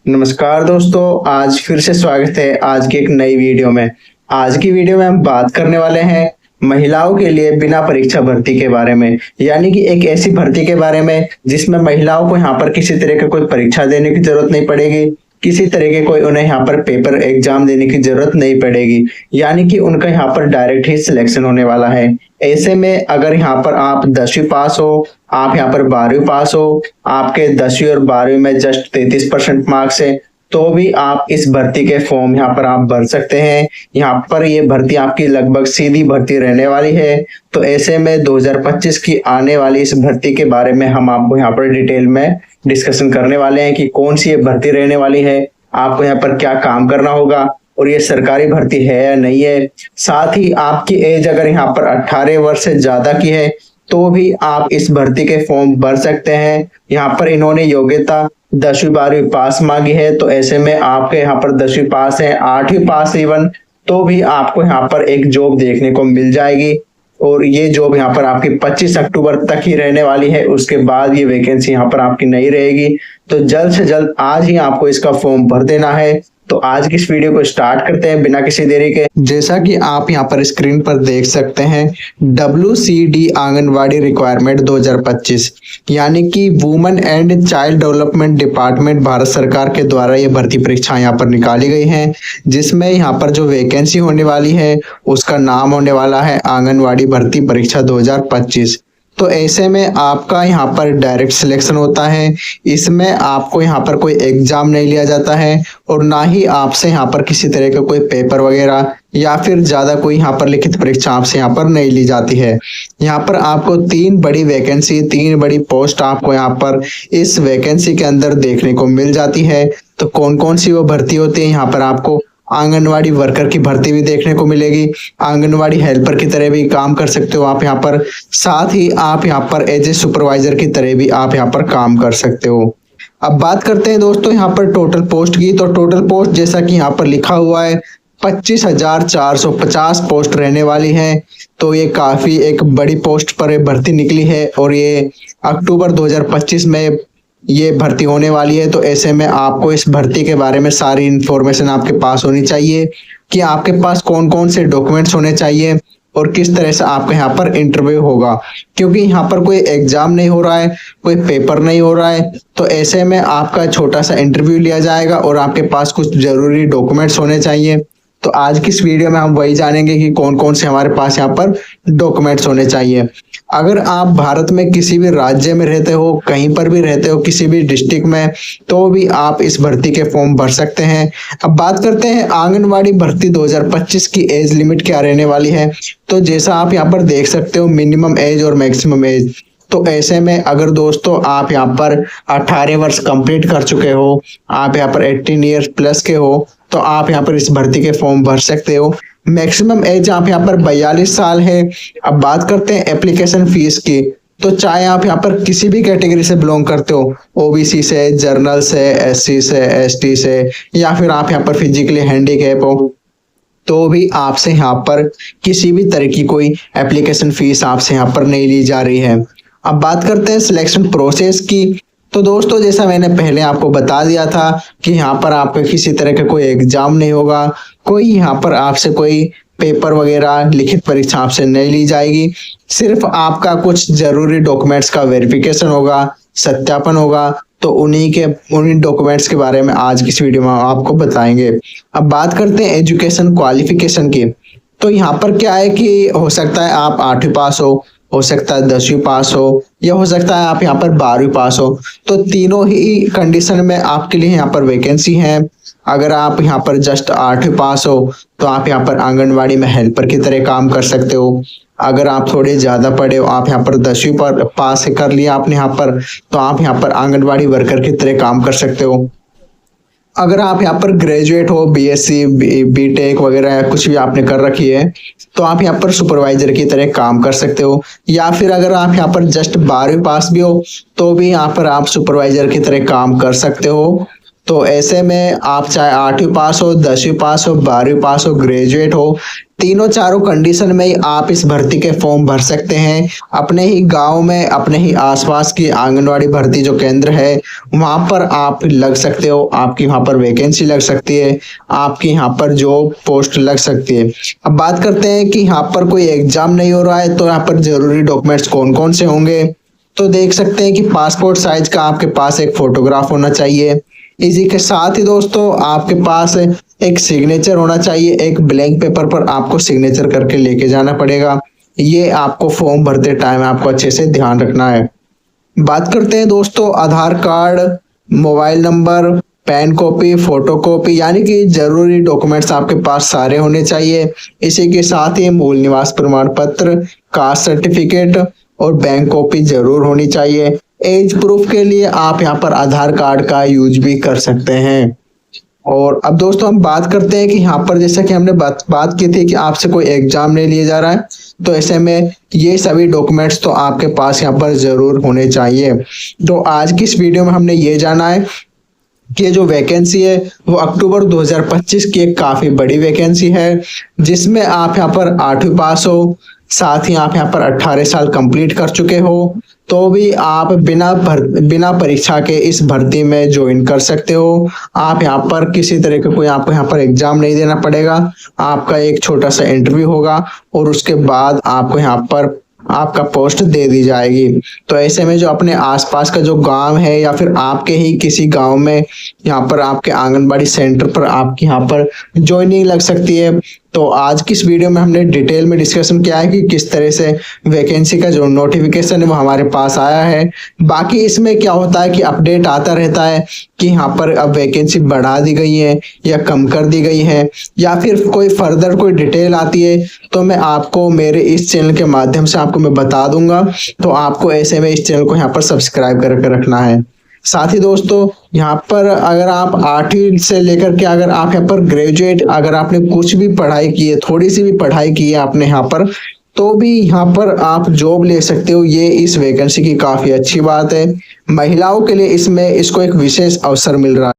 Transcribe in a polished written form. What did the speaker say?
नमस्कार दोस्तों, आज फिर से स्वागत है आज की एक नई वीडियो में। आज की वीडियो में हम बात करने वाले हैं महिलाओं के लिए बिना परीक्षा भर्ती के बारे में, यानी कि एक ऐसी भर्ती के बारे में जिसमें महिलाओं को यहाँ पर किसी तरह की कोई परीक्षा देने की जरूरत नहीं पड़ेगी, किसी तरह के कोई उन्हें यहाँ पर पेपर एग्जाम देने की जरूरत नहीं पड़ेगी, यानी कि उनका यहाँ पर डायरेक्ट ही सिलेक्शन होने वाला है। ऐसे में अगर यहाँ पर आप 10वीं पास हो, आप यहाँ पर 12वीं पास हो, आपके 10वीं और 12वीं में जस्ट 33% मार्क्स है, तो भी आप इस भर्ती के फॉर्म यहाँ पर आप भर सकते हैं। यहाँ पर ये भर्ती आपकी लगभग सीधी भर्ती रहने वाली है। तो ऐसे में 2025 की आने वाली इस भर्ती के बारे में हम आपको यहाँ पर डिटेल में डिस्कशन करने वाले हैं कि कौन सी ये भर्ती रहने वाली है, आपको यहाँ पर क्या काम करना होगा और ये सरकारी भर्ती है या नहीं है। साथ ही आपकी एज अगर यहाँ पर 18 वर्ष से ज्यादा की है तो भी आप इस भर्ती के फॉर्म भर सकते हैं। यहाँ पर इन्होंने योग्यता 10वीं 12वीं पास मांगी है, तो ऐसे में आपके यहाँ पर 10वीं पास है, 8वीं पास इवन, तो भी आपको यहाँ पर एक जॉब देखने को मिल जाएगी। और ये जॉब यहाँ पर आपकी 25 अक्टूबर तक ही रहने वाली है, उसके बाद ये वैकेंसी यहाँ पर आपकी नहीं रहेगी। तो जल्द से जल्द आज ही आपको इसका फॉर्म भर देना है। तो आज की इस वीडियो को स्टार्ट करते हैं बिना किसी देरी के। जैसा कि आप यहाँ पर स्क्रीन पर देख सकते हैं, WCD आंगनवाड़ी रिक्वायरमेंट 2025, यानी कि women and child development department Bharat सरकार के द्वारा ये भर्ती परीक्षा यहाँ पर निकाली गई है, जिसमें यहाँ पर जो वैकेंसी होने वाली है उसका नाम होने वाला है आंगनवाड़ी भर्ती परीक्षा 2025। तो ऐसे में आपका यहाँ पर डायरेक्ट सिलेक्शन होता है। इसमें आपको यहाँ पर कोई एग्जाम नहीं लिया जाता है और ना ही आपसे यहाँ पर किसी तरह का कोई पेपर वगैरह या फिर ज्यादा कोई यहाँ पर लिखित परीक्षा आपसे यहाँ पर नहीं ली जाती है। यहाँ पर आपको 3 बड़ी वैकेंसी, 3 बड़ी पोस्ट आपको यहाँ पर इस वैकेंसी के अंदर देखने को मिल जाती है। तो कौन कौन सी वो भर्ती होती है, यहाँ पर आपको आंगनवाड़ी वर्कर की भर्ती भी देखने को मिलेगी, आंगनवाड़ी हेल्पर की तरह भी काम कर सकते हो आप यहाँ पर, साथ ही आप यहाँ पर एज ए सुपरवाइजर की तरह भी आप यहाँ पर काम कर सकते हो। अब बात करते हैं दोस्तों यहाँ पर टोटल पोस्ट की। तो टोटल पोस्ट जैसा कि यहाँ पर लिखा हुआ है 25,450 पोस्ट रहने वाली है। तो ये काफी एक बड़ी पोस्ट पर भर्ती निकली है और ये अक्टूबर 2025 में ये भर्ती होने वाली है। तो ऐसे में आपको इस भर्ती के बारे में सारी इंफॉर्मेशन आपके पास होनी चाहिए कि आपके पास कौन कौन से डॉक्यूमेंट्स होने चाहिए और किस तरह से आपके यहाँ पर इंटरव्यू होगा, क्योंकि यहाँ पर कोई एग्जाम नहीं हो रहा है, कोई पेपर नहीं हो रहा है। तो ऐसे में आपका छोटा सा इंटरव्यू लिया जाएगा और आपके पास कुछ जरूरी डॉक्यूमेंट्स होने चाहिए। तो आज की इस वीडियो में हम वही जानेंगे कि कौन कौन से हमारे पास यहाँ पर डॉक्यूमेंट्स होने चाहिए। अगर आप भारत में किसी भी राज्य में रहते हो, कहीं पर भी रहते हो, किसी भी डिस्ट्रिक्ट में, तो भी आप इस भर्ती के फॉर्म भर सकते हैं। अब बात करते हैं आंगनवाड़ी भर्ती 2025 की एज लिमिट क्या रहने वाली है। तो जैसा आप यहाँ पर देख सकते हो, मिनिमम एज और मैक्सिमम एज। तो ऐसे में अगर दोस्तों आप यहाँ पर 18 वर्ष कंप्लीट कर चुके हो, आप यहाँ पर 18 ईयर्स प्लस के हो, तो आप यहाँ पर इस भर्ती के फॉर्म भर सकते हो। मैक्सिमम एज आप यहाँ पर 42 साल है। अब बात करते हैं एप्लीकेशन फीस की। तो चाहे आप यहाँ पर किसी भी कैटेगरी से बिलोंग करते हो, ओबीसी से, जर्नल से, एससी से, एसटी से, या फिर आप यहाँ पर फिजिकली हैंडीकैप हो, तो भी आपसे यहाँ पर किसी भी तरह की कोई एप्लीकेशन फीस आपसे यहाँ पर नहीं ली जा रही है। अब बात करते हैं सिलेक्शन प्रोसेस की। तो दोस्तों जैसा मैंने पहले आपको बता दिया था कि यहाँ पर आपका किसी तरह का कोई एग्जाम नहीं होगा, कोई यहाँ पर आपसे कोई पेपर वगैरह लिखित परीक्षा आपसे नहीं ली जाएगी। सिर्फ आपका कुछ जरूरी डॉक्यूमेंट्स का वेरिफिकेशन होगा, सत्यापन होगा। तो उन्हीं डॉक्यूमेंट्स के बारे में आज की इस वीडियो में आपको बताएंगे। अब बात करते हैं एजुकेशन क्वालिफिकेशन की। तो यहाँ पर क्या है कि हो सकता है आप 8वीं पास हो सकता है 10वीं पास हो, या हो सकता है आप यहाँ पर 12वीं पास हो। तो तीनों ही कंडीशन में आपके लिए यहाँ पर वैकेंसी है। अगर आप यहाँ पर जस्ट 8वीं पास हो तो आप यहाँ पर आंगनवाड़ी में हेल्पर की तरह काम कर सकते हो। अगर आप थोड़े ज्यादा पढ़े हो, आप यहाँ पर 10वीं पर पास कर लिया आपने यहाँ पर, तो आप यहाँ पर आंगनवाड़ी वर्कर की तरह काम कर सकते हो। अगर आप यहाँ पर ग्रेजुएट हो, बीएससी, बीटेक वगैरह कुछ भी आपने कर रखी है, तो आप यहाँ पर सुपरवाइजर की तरह काम कर सकते हो। या फिर अगर आप यहाँ पर जस्ट 12वीं पास भी हो तो भी यहाँ पर आप सुपरवाइजर की तरह काम कर सकते हो। तो ऐसे में आप चाहे 8वीं पास हो, 10वीं पास हो, 12वीं पास हो, ग्रेजुएट हो, तीनों चारों कंडीशन में ही आप इस भर्ती के फॉर्म भर सकते हैं। अपने ही गांव में, अपने ही आसपास की आंगनवाड़ी भर्ती जो केंद्र है वहां पर आप लग सकते हो। आपकी वहां पर वैकेंसी लग सकती है, आपकी यहाँ पर जॉब पोस्ट लग सकती है। अब बात करते हैं कि यहाँ पर कोई एग्जाम नहीं हो रहा है तो यहाँ पर जरूरी डॉक्यूमेंट्स कौन कौन से होंगे। तो देख सकते हैं कि पासपोर्ट साइज का आपके पास एक फोटोग्राफ होना चाहिए। इसी के साथ ही दोस्तों आपके पास एक सिग्नेचर होना चाहिए। एक ब्लैंक पेपर पर आपको सिग्नेचर करके लेके जाना पड़ेगा। ये आपको फॉर्म भरते टाइम आपको अच्छे से ध्यान रखना है। बात करते हैं दोस्तों Aadhaar card, mobile number, PAN copy, photocopy, यानी कि जरूरी डॉक्यूमेंट्स आपके पास सारे होने चाहिए। इसी के साथ ही मूल निवास प्रमाण पत्र, कास्ट सर्टिफिकेट और बैंक कॉपी जरूर होनी चाहिए। एज प्रूफ के लिए आप यहाँ पर आधार कार्ड का यूज भी कर सकते हैं। और अब दोस्तों हम बात करते हैं कि यहाँ पर जैसा कि हमने बात की थी कि आपसे कोई एग्जाम नहीं लिया जा रहा है, तो ऐसे में ये सभी डॉक्यूमेंट्स तो आपके पास यहाँ पर जरूर होने चाहिए। तो आज की इस वीडियो में हमने ये जाना है कि ये जो वैकेंसी है वो अक्टूबर 2025 की एक काफी बड़ी वैकेंसी है, जिसमें आप यहाँ पर 8वीं पास हो, साथ ही आप यहाँ पर 18 साल कंप्लीट कर चुके हो, तो भी आप बिना परीक्षा के इस भर्ती में ज्वाइन कर सकते हो। आप यहाँ पर किसी तरह का कोई आपको यहाँ पर एग्जाम नहीं देना पड़ेगा। आपका एक छोटा सा इंटरव्यू होगा और उसके बाद आपको यहाँ पर आपका पोस्ट दे दी जाएगी। तो ऐसे में जो अपने आसपास का जो गांव है या फिर आपके ही किसी गांव में यहाँ पर आपके आंगनबाड़ी सेंटर पर आपकी यहाँ पर ज्वाइनिंग लग सकती है। तो आज की इस वीडियो में हमने डिटेल में डिस्कशन किया है कि किस तरह से वैकेंसी का जो नोटिफिकेशन है वो हमारे पास आया है। बाकी इसमें क्या होता है कि अपडेट आता रहता है कि यहाँ पर अब वैकेंसी बढ़ा दी गई है या कम कर दी गई है, या फिर कोई फर्दर कोई डिटेल आती है तो मैं आपको मेरे इस चैनल के माध्यम से आपको मैं बता दूंगा। तो आपको ऐसे में इस चैनल को यहाँ पर सब्सक्राइब करके रखना है। साथ ही दोस्तों यहाँ पर अगर आप 8वीं से लेकर के अगर आप यहाँ पर ग्रेजुएट, अगर आपने कुछ भी पढ़ाई की है, थोड़ी सी भी पढ़ाई की है आपने यहाँ पर, तो भी यहाँ पर आप जॉब ले सकते हो। ये इस वैकेंसी की काफी अच्छी बात है। महिलाओं के लिए इसमें इसको एक विशेष अवसर मिल रहा है।